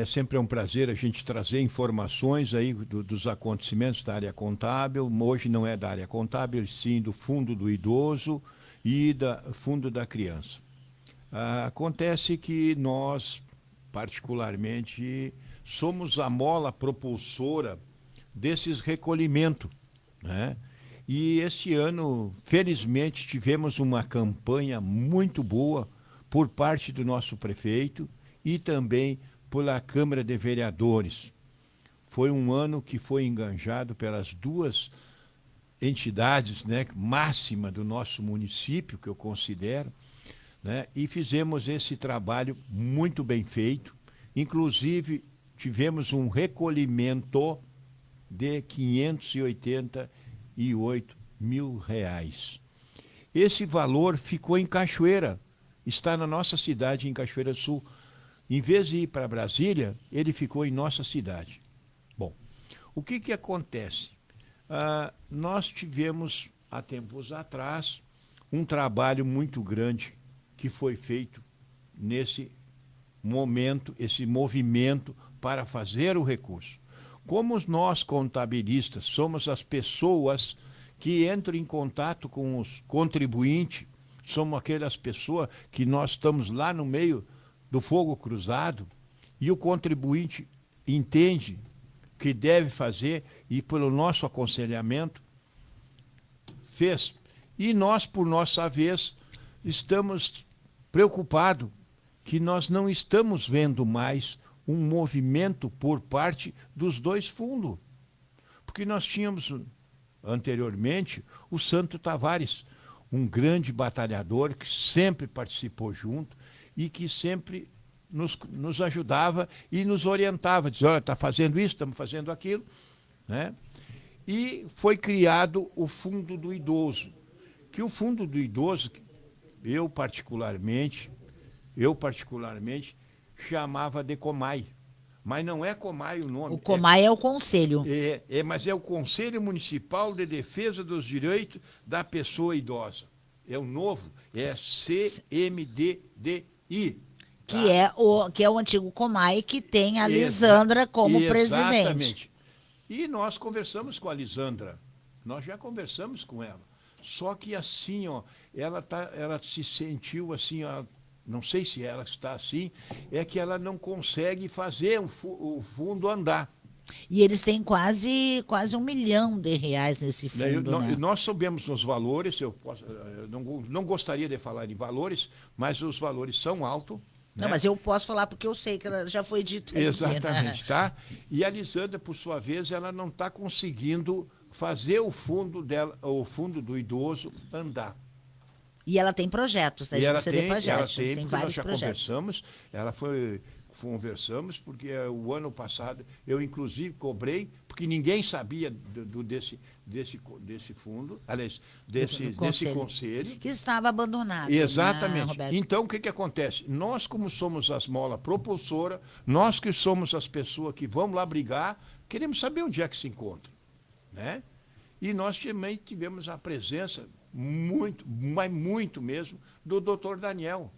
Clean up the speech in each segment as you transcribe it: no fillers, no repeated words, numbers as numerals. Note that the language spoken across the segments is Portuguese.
É sempre um prazer a gente trazer informações aí dos acontecimentos da área contábil. Hoje não é da área contábil, sim do Fundo do Idoso e do Fundo da Criança. Acontece que nós, particularmente, somos a mola propulsora desses recolhimentos, né? E esse ano, felizmente, tivemos uma campanha muito boa por parte do nosso prefeito e também pela Câmara de Vereadores. Foi um ano que foi enganjado pelas duas entidades, né, máxima do nosso município, que eu considero, né, e fizemos esse trabalho muito bem feito. Inclusive, tivemos um recolhimento de R$ 588 mil. Esse valor ficou em Cachoeira, está na nossa cidade, em Cachoeira do Sul. Em vez de ir para Brasília, ele ficou em nossa cidade. Bom, o que acontece? Nós tivemos, há tempos atrás, um trabalho muito grande que foi feito nesse momento, esse movimento para fazer o recurso. Como nós, contabilistas, somos as pessoas que entram em contato com os contribuintes, somos aquelas pessoas que nós estamos lá no meio do fogo cruzado e o contribuinte entende que deve fazer e pelo nosso aconselhamento fez. E nós, por nossa vez, estamos preocupados que nós não estamos vendo mais um movimento por parte dos dois fundos. Porque nós tínhamos anteriormente o Santo Tavares, um grande batalhador que sempre participou junto e que sempre nos ajudava e nos orientava, dizia, olha, está fazendo isso, estamos fazendo aquilo, né? E foi criado o Fundo do Idoso, que o Fundo do Idoso, eu particularmente chamava de Comai, mas não é Comai o nome. O Comai é o conselho. Mas é o Conselho Municipal de Defesa dos Direitos da Pessoa Idosa. É o novo, é CMDDI. Que é o antigo Comai, que tem a Lisandra como presidente. Exatamente. E nós conversamos com a Lisandra. Nós já conversamos com ela. Só que assim, ó, ela se sentiu assim, ó, não sei se ela está assim, é que ela não consegue fazer o fundo andar. E eles têm quase R$ 1 milhão nesse fundo, né? Nós sabemos os valores, eu não gostaria de falar em valores, mas os valores são altos. Não, mas eu posso falar porque eu sei que ela já foi dito. Exatamente, tá? E a Lisandra, por sua vez, ela não está conseguindo fazer o fundo dela, o fundo do idoso andar. E ela tem projetos, né? Ela tem vários nós já projetos. Conversamos, porque o ano passado eu inclusive cobrei, porque ninguém sabia desse fundo, aliás, desse conselho. Que estava abandonado. Exatamente. Né, então, o que acontece? Nós, como somos as molas propulsoras, nós que somos as pessoas que vamos lá brigar, queremos saber onde é que se encontra, né? E nós também tivemos a presença mas muito mesmo, do doutor Daniel.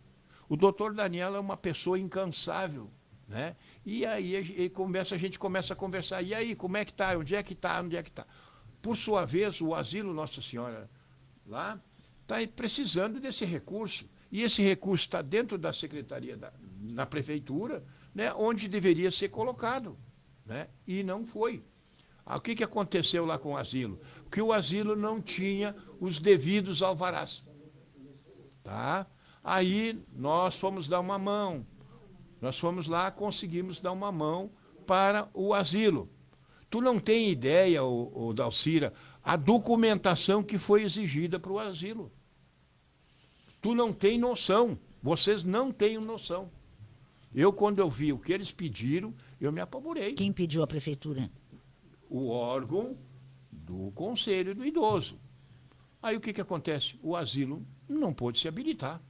O doutor Daniel é uma pessoa incansável, né? E aí a gente começa a conversar. E aí, como é que está? Onde é que está? Onde é que está? Por sua vez, o Asilo Nossa Senhora lá está precisando desse recurso. E esse recurso está dentro da secretaria, na prefeitura, né, onde deveria ser colocado, né? E não foi. O que aconteceu lá com o asilo? Que o asilo não tinha os devidos alvarás. Tá? Aí nós fomos dar uma mão. Nós fomos lá, conseguimos dar uma mão para o asilo. Tu não tem ideia, Dalcira, a documentação que foi exigida para o asilo. Tu não tem noção. Vocês não têm noção. Quando eu vi o que eles pediram, eu me apavorei. Quem pediu a prefeitura? O órgão do Conselho do Idoso. Aí o que acontece? O asilo não pôde se habilitar,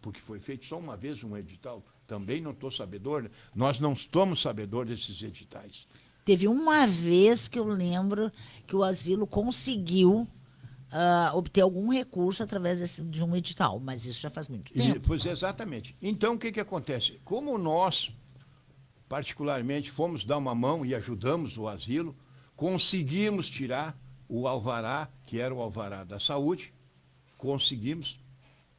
porque foi feito só uma vez um edital. Também não estou sabedor, né? Nós não estamos sabedor desses editais. Teve uma vez que eu lembro que o asilo conseguiu obter algum recurso através de um edital, mas isso já faz muito tempo. Pois exatamente. Então, o que acontece? Como nós particularmente, fomos dar uma mão e ajudamos o asilo, conseguimos tirar o alvará, que era o alvará da saúde, conseguimos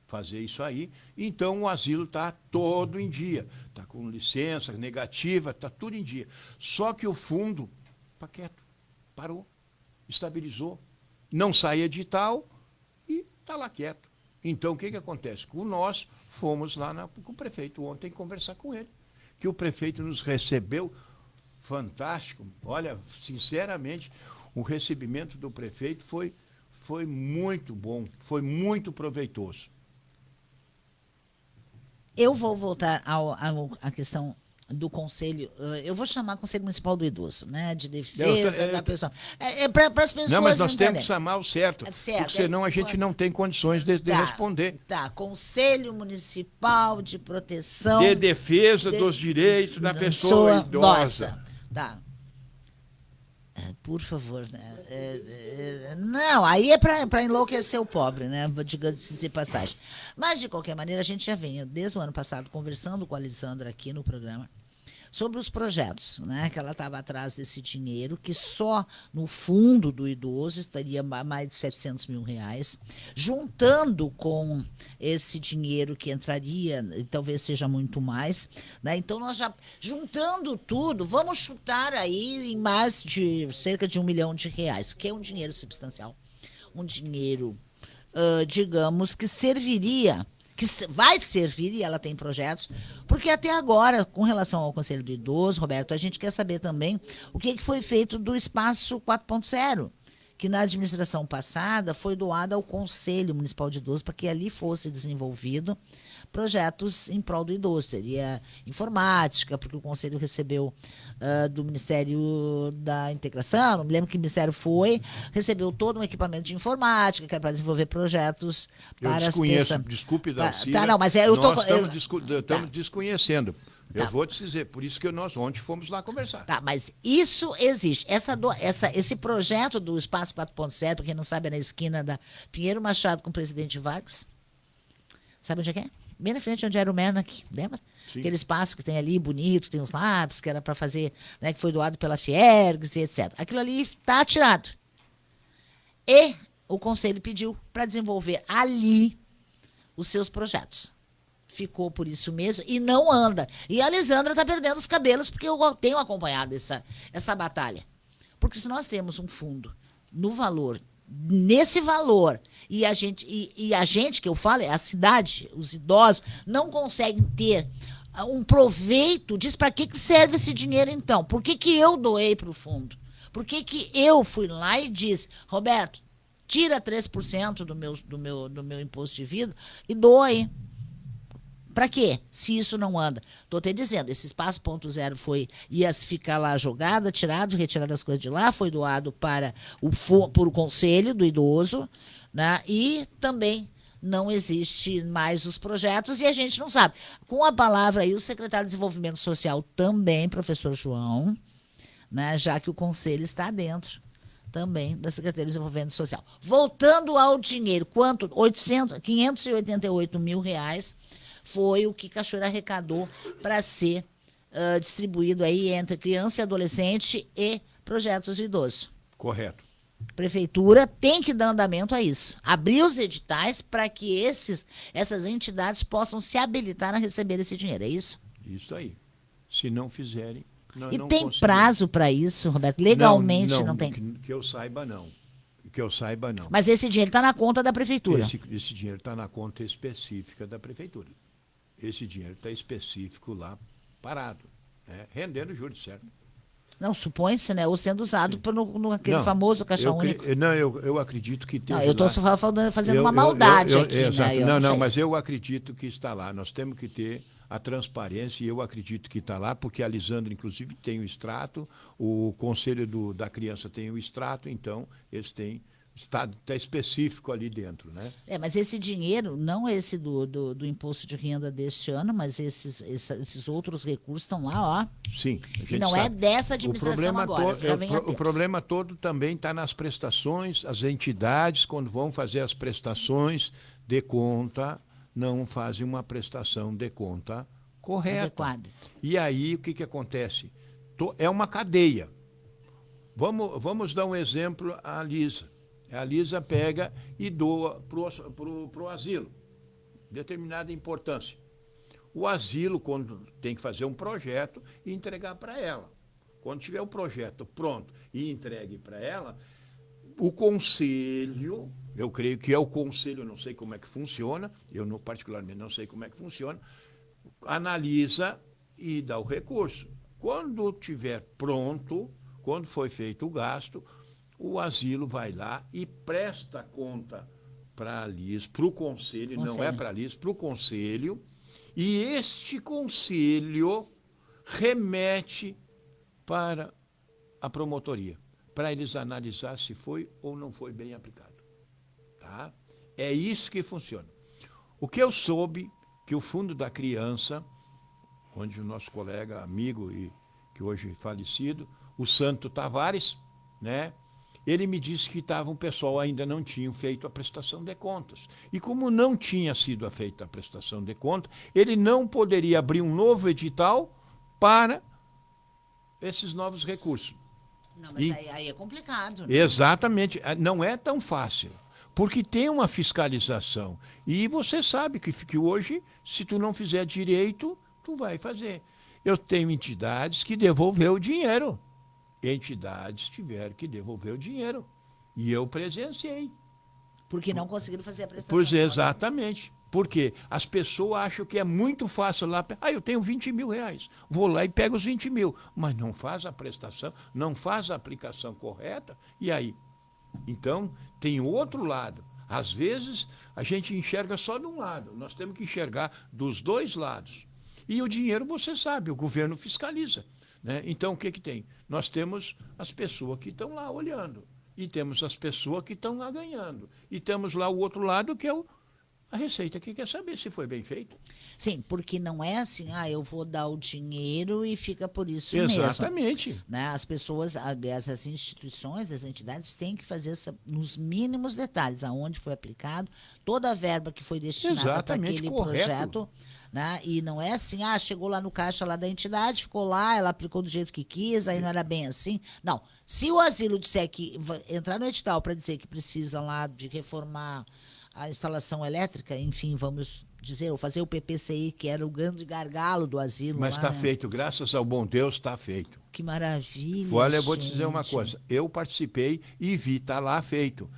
fazer isso aí, então o asilo está todo em dia, está com licença negativa, está tudo em dia. Só que o fundo está quieto, parou, estabilizou, não sai edital e está lá quieto. Então o que acontece? Nós fomos lá com o prefeito ontem conversar com ele, que o prefeito nos recebeu fantástico. Olha, sinceramente, o recebimento do prefeito foi muito bom, foi muito proveitoso. Eu vou voltar à questão do Conselho, eu vou chamar Conselho Municipal do Idoso, né? De defesa da pessoa. Para as pessoas. Não, mas nós entenderem. temos que chamar o certo, porque senão a gente não tem condições de responder. Tá, Conselho Municipal de Proteção. De defesa dos direitos da pessoa idosa. Tá. Por favor, né? Não, aí é para enlouquecer o pobre, né? Diga-se de passagem. Mas, de qualquer maneira, a gente já vem, desde o ano passado, conversando com a Lisandra aqui no programa, sobre os projetos, né? Que ela estava atrás desse dinheiro, que só no fundo do idoso estaria mais de 700 mil reais, juntando com esse dinheiro que entraria, e talvez seja muito mais, né? Então, nós já, juntando tudo, vamos chutar aí em mais de cerca de R$1 milhão, que é um dinheiro substancial, um dinheiro, digamos, que serviria, que vai servir, e ela tem projetos, porque até agora, com relação ao Conselho do Idoso, Roberto, a gente quer saber também o que foi feito do Espaço 4.0, que na administração passada foi doado ao Conselho Municipal de Idoso para que ali fosse desenvolvido projetos em prol do idoso. Teria informática, porque o Conselho recebeu do Ministério da Integração, não me lembro que ministério foi, recebeu todo um equipamento de informática, que era para desenvolver projetos para as pessoas. Desculpe, Darcília, tá, não, mas estamos desconhecendo. Eu vou te dizer, por isso que nós ontem fomos lá conversar. Tá, mas isso existe. Esse projeto do Espaço 4.0, para quem não sabe, é na esquina da Pinheiro Machado com o Presidente Vargas. Sabe onde é que é? Bem na frente onde era o Mernac, lembra? Sim. Aquele espaço que tem ali, bonito, tem os lápis, que era para fazer, né, que foi doado pela Fiergs e etc. Aquilo ali está tirado. E o Conselho pediu para desenvolver ali os seus projetos. Ficou por isso mesmo e não anda. E a Lisandra está perdendo os cabelos, porque eu tenho acompanhado essa batalha. Porque se nós temos um fundo no valor, nesse valor, e a gente que eu falo, é a cidade, os idosos, não conseguem ter um proveito disso. Para que serve esse dinheiro, então? Por que eu doei para o fundo? Por que eu fui lá e disse, Roberto, tira 3% do meu imposto de vida e doa aí. Para quê? Se isso não anda. Estou te dizendo, esse Espaço 0.0 ia ficar lá jogado, retirado as coisas de lá, foi doado para o Conselho do Idoso, né? E também não existe mais os projetos e a gente não sabe. Com a palavra aí, o secretário de Desenvolvimento Social também, professor João, né? Já que o Conselho está dentro também da Secretaria de Desenvolvimento Social. Voltando ao dinheiro, quanto? 588 mil reais foi o que Cachoeira arrecadou para ser distribuído aí entre criança e adolescente e projetos de idoso. Correto. Prefeitura tem que dar andamento a isso. Abrir os editais para que essas entidades possam se habilitar a receber esse dinheiro, é isso? Isso aí. Se não fizerem, não tem prazo para isso, Roberto? Legalmente não tem? Que eu saiba, não. Que eu saiba, não. Mas esse dinheiro está na conta da Prefeitura? Esse dinheiro está na conta específica da Prefeitura. Esse dinheiro está específico lá, parado, né? Rendendo juros, certo? Não, supõe-se, né? Ou sendo usado naquele famoso caixa único. Eu acredito que tem. Eu estou fazendo uma maldade aqui. Exato. Né? Não, mas eu acredito que está lá. Nós temos que ter a transparência e eu acredito que está lá, porque a Lisandra, inclusive, tem o extrato, o Conselho da Criança tem o extrato, então eles têm. Está específico ali dentro, né? Mas esse dinheiro, não esse do imposto de renda deste ano, mas esses outros recursos estão lá, ó. Sim, a gente e não sabe. É dessa administração agora. O problema todo também está nas prestações. As entidades, quando vão fazer as prestações de conta, não fazem uma prestação de conta correto. adequada. E aí, o que, que acontece? É uma cadeia. Vamos dar um exemplo à Lisa. A Lisa pega e doa para o asilo, determinada importância. O asilo, quando tem que fazer um projeto e entregar para ela. Quando tiver o projeto pronto e entregue para ela, o conselho, eu creio que é o conselho, eu não sei como é que funciona, eu particularmente não sei como é que funciona, analisa e dá o recurso. Quando tiver pronto, quando foi feito o gasto, o asilo vai lá e presta conta para a Liz, para o conselho, não é para a Liz, para o conselho, e este conselho remete para a promotoria, para eles analisar se foi ou não foi bem aplicado. Tá? É isso que funciona. O que eu soube, que o Fundo da Criança, onde o nosso colega, amigo e que hoje é falecido, o Santo Tavares, né? Ele me disse que o pessoal ainda não tinha feito a prestação de contas. E como não tinha sido feita a prestação de contas, ele não poderia abrir um novo edital para esses novos recursos. Não, mas aí é complicado. Né? Exatamente. Não é tão fácil. Porque tem uma fiscalização. E você sabe que hoje, se tu não fizer direito, tu vai fazer. Eu tenho entidades que devolveu o dinheiro. Entidades tiveram que devolver o dinheiro. E eu presenciei. Porque não conseguiram fazer a prestação. Pois exatamente. Porque as pessoas acham que é muito fácil lá. Eu tenho 20 mil reais. Vou lá e pego os 20 mil. Mas não faz a prestação, não faz a aplicação correta. E aí? Então, tem outro lado. Às vezes, a gente enxerga só de um lado. Nós temos que enxergar dos dois lados. E o dinheiro, você sabe, o governo fiscaliza. Né? Então, o que, que tem? Nós temos as pessoas que estão lá olhando. E temos as pessoas que estão lá ganhando. E temos lá o outro lado, que é a Receita, que quer saber se foi bem feito. Sim, porque não é assim, eu vou dar o dinheiro e fica por isso mesmo. Exatamente. Né? As pessoas, as instituições, as entidades têm que fazer nos mínimos detalhes, aonde foi aplicado, toda a verba que foi destinada para aquele projeto. Né? E não é assim, chegou lá no caixa lá da entidade, ficou lá, ela aplicou do jeito que quis, aí não era bem assim. Não, se o asilo disser que entrar no edital para dizer que precisa lá de reformar a instalação elétrica, enfim, vamos dizer, ou fazer o PPCI, que era o grande gargalo do asilo. Mas está feito, graças ao bom Deus, está feito. Que maravilha. Olha, eu vou te dizer uma coisa, eu participei e vi, está lá feito.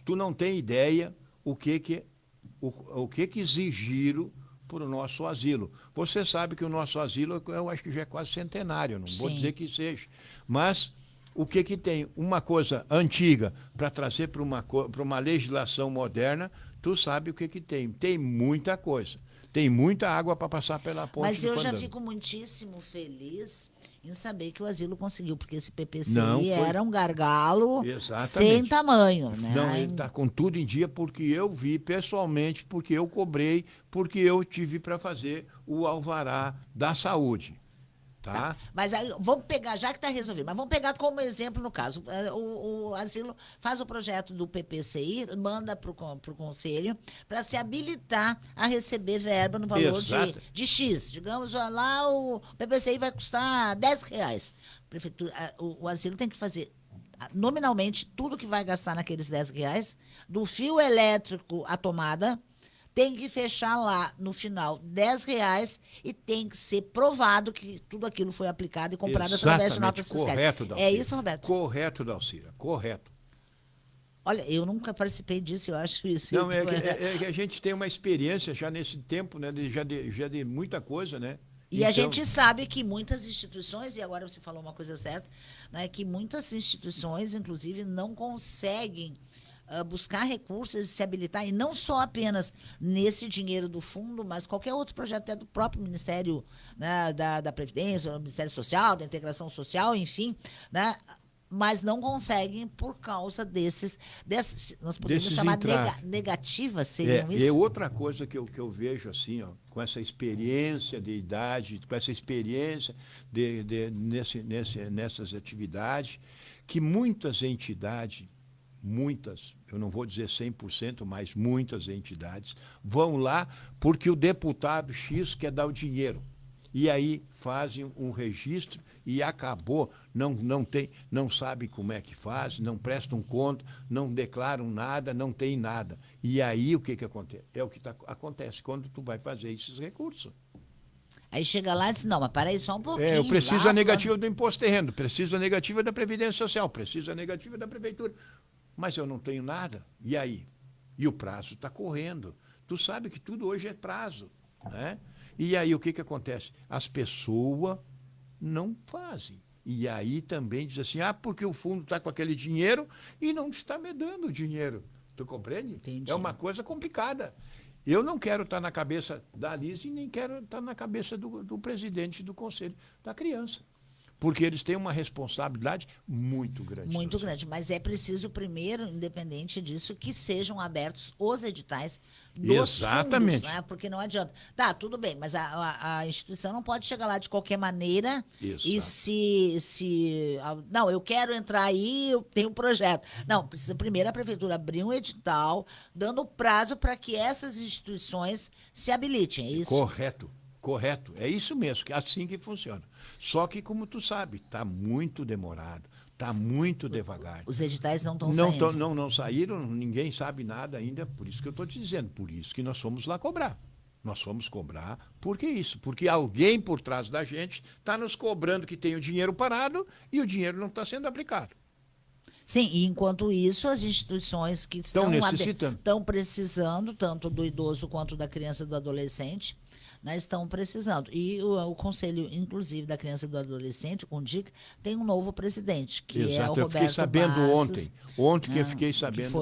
Tu não tem ideia o que exigiram para o nosso asilo. Você sabe que o nosso asilo, eu acho que já é quase centenário, não vou dizer que seja. Mas o que tem? Uma coisa antiga para trazer para uma legislação moderna, tu sabe o que tem. Tem muita coisa. Tem muita água para passar pela ponte. Mas eu já fico muitíssimo feliz em saber que o asilo conseguiu, porque esse PPCI era um gargalo sem tamanho. Né? Não, ele está com tudo em dia, porque eu vi pessoalmente, porque eu cobrei, porque eu tive para fazer o alvará da saúde. Tá. Mas aí, vamos pegar, já que está resolvido, mas vamos pegar como exemplo no caso. O asilo faz o projeto do PPCI, manda para o conselho, para se habilitar a receber verba no valor de X. Digamos, lá o PPCI vai custar R$10. Prefeitura, o asilo tem que fazer nominalmente tudo que vai gastar naqueles R$10, do fio elétrico à tomada, tem que fechar lá no final R$10 e tem que ser provado que tudo aquilo foi aplicado e comprado através de notas fiscais. Correto, Dalcira. É isso, Roberto? Correto, Dalcira, correto. Olha, eu nunca participei disso, eu acho isso. Não, é que a gente tem uma experiência já nesse tempo, né, já de muita coisa, né? E então, a gente sabe que muitas instituições, e agora você falou uma coisa certa, né, que muitas instituições, inclusive, não conseguem buscar recursos e se habilitar, e não só apenas nesse dinheiro do fundo, mas qualquer outro projeto até do próprio Ministério, né, da Previdência, do Ministério Social, da Integração Social, enfim, né, mas não conseguem por causa desses nós podemos chamar negativas, seriam isso? É outra coisa que eu vejo assim, com essa experiência de idade, com essa experiência nessas atividades, que muitas entidades, eu não vou dizer 100%, mas muitas entidades vão lá porque o deputado X quer dar o dinheiro. E aí fazem um registro e acabou, não sabe como é que faz, não prestam conta, não declaram nada, não tem nada. E aí o que acontece? É o que acontece quando tu vai fazer esses recursos. Aí chega lá e diz, não, mas peraí só um pouquinho. Eu preciso lá, a negativa do imposto de renda, preciso a negativa da Previdência Social, preciso a negativa da Prefeitura. Mas eu não tenho nada. E aí? E o prazo está correndo. Tu sabe que tudo hoje é prazo, né? E aí o que acontece? As pessoas não fazem. E aí também diz assim, porque o fundo está com aquele dinheiro e não está me dando o dinheiro. Tu compreende? Entendi. É uma coisa complicada. Eu não quero estar na cabeça da Alice e nem quero estar na cabeça do presidente do Conselho da Criança. Porque eles têm uma responsabilidade muito grande. Muito grande, mas é preciso primeiro, independente disso, que sejam abertos os editais dos Exatamente. fundos, né? Porque não adianta. Tá, tudo bem, mas a instituição não pode chegar lá de qualquer maneira. Exato. E não, eu quero entrar aí, eu tenho um projeto. Não, precisa primeiro a prefeitura abrir um edital, dando prazo para que essas instituições se habilitem. É isso? Correto. É isso mesmo, é assim que funciona. Só que, como tu sabe, está muito demorado, está muito devagar. Os editais não estão saindo. Não saíram, ninguém sabe nada ainda, por isso que eu estou te dizendo, por isso que nós fomos lá cobrar. Nós fomos cobrar, por que isso? Porque alguém por trás da gente está nos cobrando que tem o dinheiro parado e o dinheiro não está sendo aplicado. Sim, e enquanto isso, as instituições que estão precisando, tanto do idoso quanto da criança e do adolescente, né, estão precisando. E o Conselho, inclusive, da Criança e do Adolescente, com DIC, tem um novo presidente, que Exato, é o Roberto eu fiquei sabendo Bastos, ontem que eu fiquei sabendo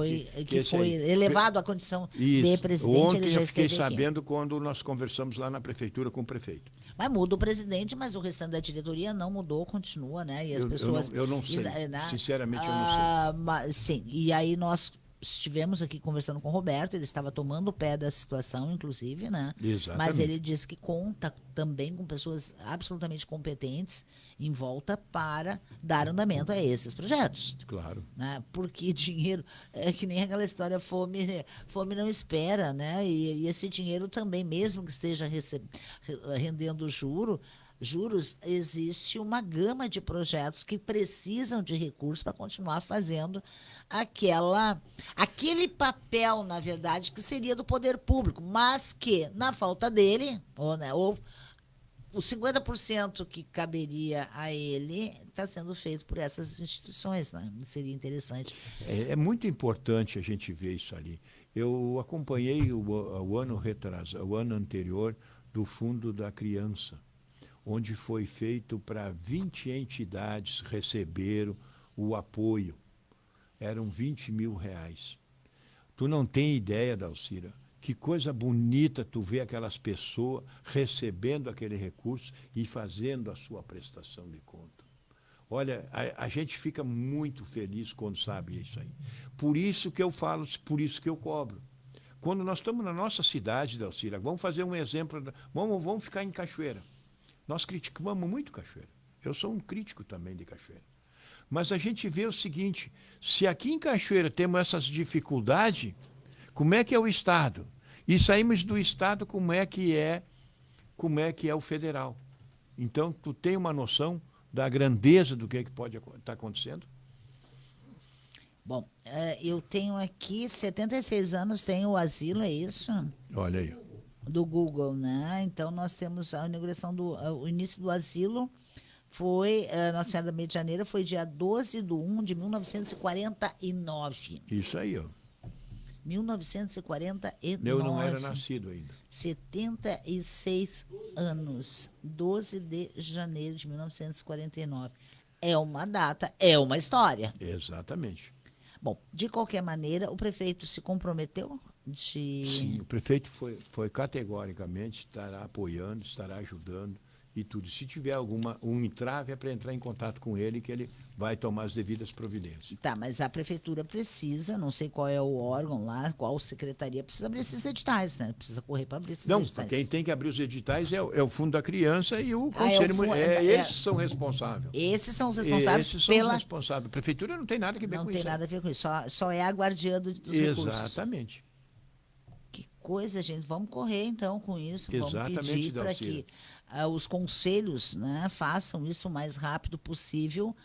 que foi elevado à condição de presidente. Ontem ele já eu fiquei esteve aqui. sabendo quando nós conversamos lá na prefeitura com o prefeito. Mas muda o presidente, mas o restante da diretoria não mudou, continua, né? E as pessoas... Eu não sei, sinceramente eu não sei. Mas, sim, e aí nós estivemos aqui conversando com o Roberto, ele estava tomando o pé da situação, inclusive, né? Exatamente. Mas ele disse que conta também com pessoas absolutamente competentes em volta para dar andamento a esses projetos. Claro. Né? Porque dinheiro, é que nem aquela história, fome não espera, né? E esse dinheiro também, mesmo que esteja rendendo juros, existe uma gama de projetos que precisam de recursos para continuar fazendo aquele papel, na verdade, que seria do poder público, mas que, na falta dele, ou os 50% que caberia a ele está sendo feito por essas instituições, né? Seria interessante. É muito importante a gente ver isso ali. Eu acompanhei o ano anterior do Fundo da Criança, onde foi feito para 20 entidades receberam o apoio. Eram 20 mil reais. Tu não tem ideia, Dalcira, que coisa bonita tu vê aquelas pessoas recebendo aquele recurso e fazendo a sua prestação de conta. Olha, a gente fica muito feliz quando sabe isso aí. Por isso que eu falo, por isso que eu cobro. Quando nós estamos na nossa cidade, Dalcira, vamos fazer um exemplo, vamos ficar em Cachoeira. Nós criticamos muito Cachoeira. Eu sou um crítico também de Cachoeira. Mas a gente vê o seguinte, se aqui em Cachoeira temos essas dificuldades, como é que é o Estado? E saímos do Estado, como é que é o federal? Então, tu tem uma noção da grandeza do que pode estar acontecendo? Bom, eu tenho aqui 76 anos, tenho o asilo, é isso? Olha aí. Do Google, né? Então nós temos a inauguração o início do asilo foi, Nossa Senhora da Medianeira, foi dia 12/1 de 1949. Isso aí, ó. 1949. Eu não era nascido ainda. 76 anos. 12 de janeiro de 1949. É uma data, é uma história. Exatamente. Bom, de qualquer maneira, o prefeito se comprometeu Sim, o prefeito foi categoricamente, estará apoiando, estará ajudando e tudo. Se tiver um entrave, é para entrar em contato com ele, que ele vai tomar as devidas providências. Tá, mas a prefeitura precisa, não sei qual é o órgão lá, qual secretaria, precisa abrir esses editais, né? Precisa correr para abrir esses editais. Não, quem tem que abrir os editais é o Fundo da Criança e o Conselho. Eles são responsáveis. Esses são os responsáveis os responsáveis. A prefeitura não tem nada a ver com isso. Não tem nada a ver com isso, só é a guardiã dos recursos. Exatamente. Que coisa, gente. Vamos correr, então, com isso. Exatamente, vamos pedir para que os conselhos, né, façam isso o mais rápido possível,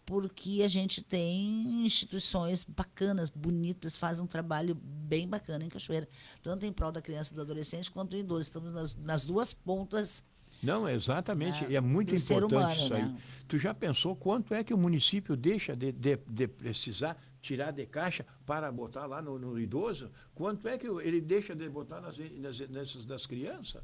porque a gente tem instituições bacanas, bonitas, fazem um trabalho bem bacana em Cachoeira, tanto em prol da criança e do adolescente quanto do idoso. Estamos nas duas pontas. Não, exatamente. E é muito do ser importante humano, isso aí. né? Tu já pensou quanto é que o município deixa de precisar tirar de caixa para botar lá no idoso? Quanto é que ele deixa de botar nessas das crianças?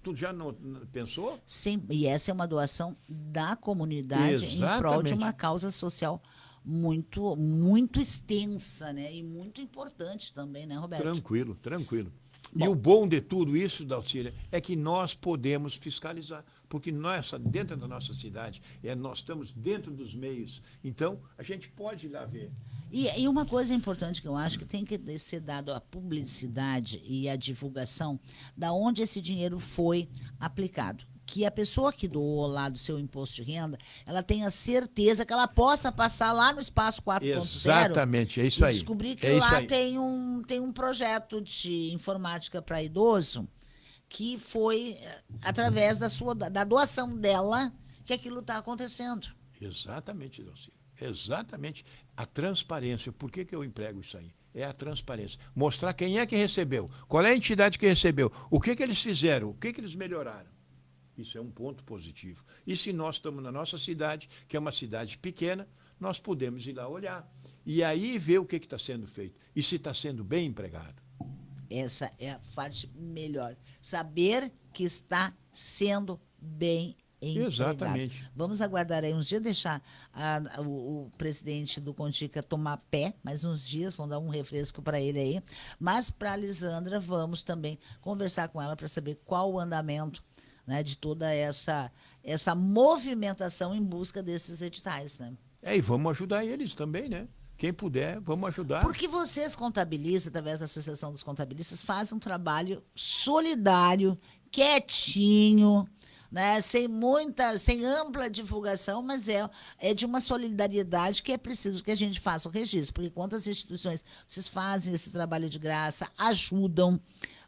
Tu já não pensou? Sim, e essa é uma doação da comunidade em prol de Exatamente. uma causa social muito, muito extensa, né? E muito importante também, né, Roberto? Tranquilo, tranquilo. E Bom. o bom de tudo isso, Dalcília, é que nós podemos fiscalizar, porque dentro da nossa cidade, nós estamos dentro dos meios, então a gente pode ir lá ver. E uma coisa importante que eu acho que tem que ser dado a publicidade e a divulgação da onde esse dinheiro foi aplicado. Que a pessoa que doou lá do seu imposto de renda, ela tenha certeza que ela possa passar lá no Espaço 4.0. Exatamente, é isso e aí. descobrir que É isso lá aí. tem um projeto de informática para idoso que foi através da doação dela que aquilo está acontecendo. Exatamente, Dalcília. Exatamente. A transparência. Por que eu emprego isso aí? É a transparência. Mostrar quem é que recebeu, qual é a entidade que recebeu, o que eles fizeram, o que eles melhoraram. Isso é um ponto positivo. E se nós estamos na nossa cidade, que é uma cidade pequena, nós podemos ir lá olhar. E aí ver o que está sendo feito. E se está sendo bem empregado. Essa é a parte melhor. Saber que está sendo bem empregado. Exatamente. Vamos aguardar aí uns dias, deixar o presidente do Contica tomar pé, mais uns dias, vamos dar um refresco para ele aí. Mas para a Lisandra, vamos também conversar com ela para saber qual o andamento, né, de toda essa movimentação em busca desses editais, né? E vamos ajudar eles também, né? Quem puder, vamos ajudar. Porque vocês, contabilistas, através da Associação dos Contabilistas, fazem um trabalho solidário, quietinho, né? Sem ampla divulgação, mas é de uma solidariedade que é preciso que a gente faça o registro. Porque quantas instituições vocês fazem esse trabalho de graça, ajudam,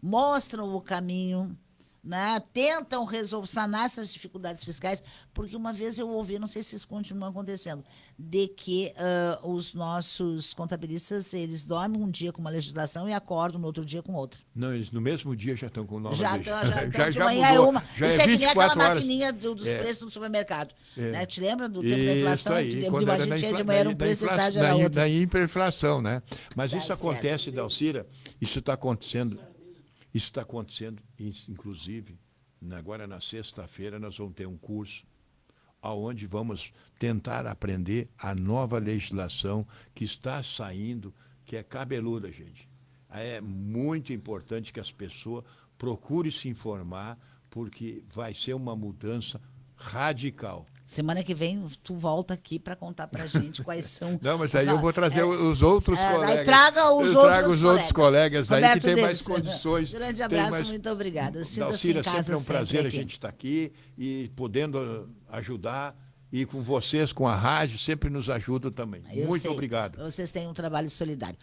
mostram o caminho, né? Tentam sanar essas dificuldades fiscais, porque uma vez eu ouvi, não sei se isso continua acontecendo, de que os nossos contabilistas, eles dormem um dia com uma legislação e acordam no outro dia com outra. Não, eles no mesmo dia já estão com nova Já legislação. estão, de manhã é uma. Já Isso é é que nem aquela 24 horas. maquininha dos preços do supermercado. É. Né? Te lembra do tempo da inflação? Aí, De quando manhã era de manhã era um preço, de tarde era outro. da hiperinflação, né? Mas Tá isso certo. acontece, Dalcira, isso está acontecendo, inclusive, agora na sexta-feira nós vamos ter um curso onde vamos tentar aprender a nova legislação que está saindo, que é cabeluda, gente. É muito importante que as pessoas procurem se informar, porque vai ser uma mudança radical. Semana que vem tu volta aqui para contar pra gente quais são. Não, mas aí eu vou trazer os outros colegas. Aí traga os outros colegas aí Roberto que têm mais Davis, condições. Grande abraço, muito obrigada. Sinta-se Dalcira, em casa sempre é um prazer aqui. a gente estar aqui e podendo ajudar. E com vocês, com a rádio, sempre nos ajudam também. Eu Muito sei, obrigado. Vocês têm um trabalho solidário.